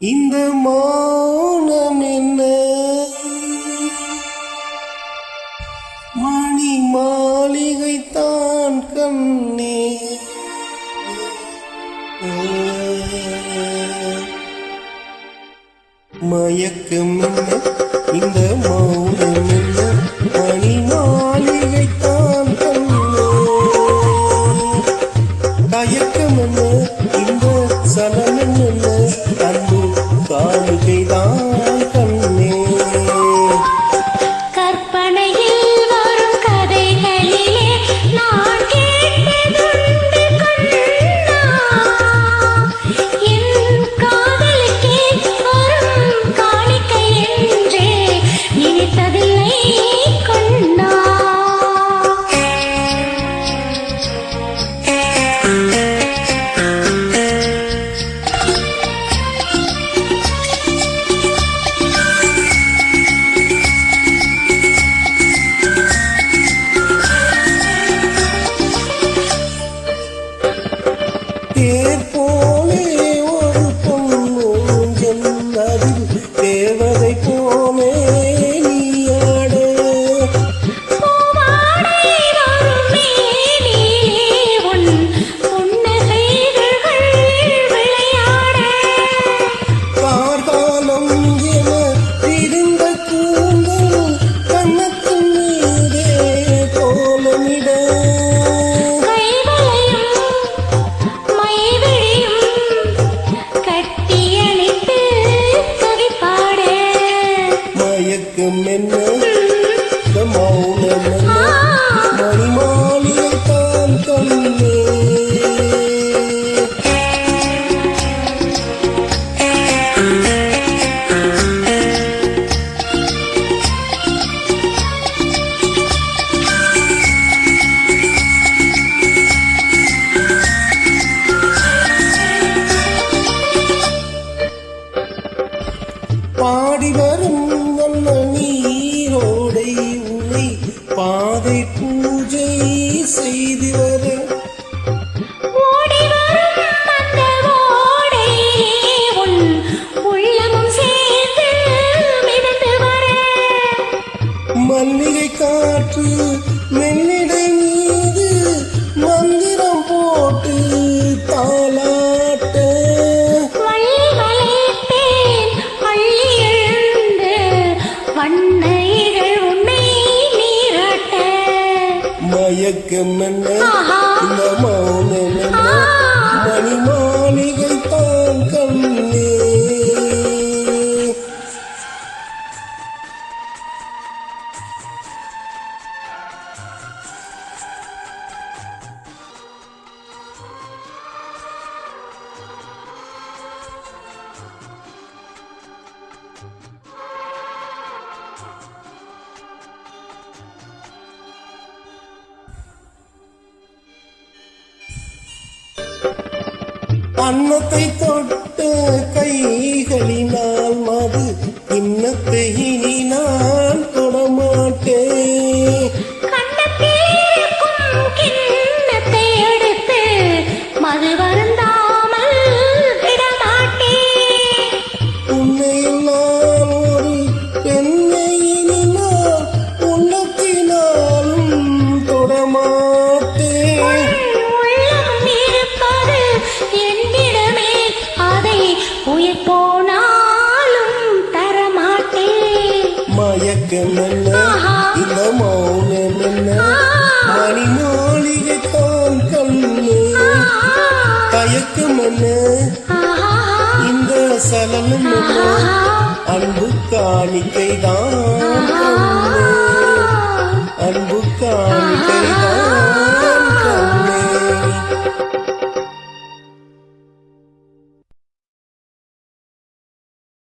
இந்த மௌனம் என்ன மணி மாளிகை தான் கண்ணே மயக்கம் என்ன இந்த மௌனம் என்ன மணி மாளிகை தான் கண்ணே தயக்கம் என்ன இந்த சலம் என்ன அன்பு காணிக்கைதான் கண்ணே கற்பனையில் வரும் கதைகளிலே நான் கேட்டதுண்டு கண்ணா என் காதலுக்கே வரும் காணிக்கை என்றே நினைத்ததில்லை கண்ணா தேர் போலே ஒரு பொன்னூஞ்சல் அதில் தேவதை போலே நீயாட பூவாடை வரும் மேனிலே உன் புன்னகைகள் விளையாட கார்காலம் என பிரிந்த கூந்தல் கண்ணத்தின் மீதே கோலமிட மயக்கம் என்ன இந்த மௌனம் என்ன மணி மாளிகை தான் கண்ணே பாடி வரும் நல்ல நீரோடை உன்னை பாதை பூஜை செய்து வர ஓடி வரும் அந்த ஓடையிலே உன் உள்ளமும் சேர்ந்து மிதந்து வர மல்லிகை காற்று மெல்லிடை மீது மந்திரம் போட்டு தாளாட்ட வள்ளி வளைத்தேன் அள்ளி எழுந்து வண்ண இதழ் உன்னை நீராட்ட மயக்கம் என்ன ஆஹா. இந்த மௌனம் என்ன மணி மாளிகை தான் கண்ணே அன்னத்தை தொட்ட கைகளினால் மது இன்னத்தை இனி நான் தொடமாட்டேன் கண்ணத்தில் இருக்கும் கிண்ணத்தை எடுத்து மது வருந்தாமல் விடமாட்டேன் உன்னை நான் ஒரு பெண்ணை இனி நான் உள்ளத்தினாலும் தொடமாட்டேன் உள்ளம் இருப்பது என்னிடமே அதை உயிர் போனாலும் தரமாட்டேன் மயக்கம் என்ன ஆஹா. இந்த மௌனம் என்ன மணி மாளிகை தான் கண்ணே தயக்கம் என்ன இந்த சலனம் என்ன அன்பு காணிக்கைதான்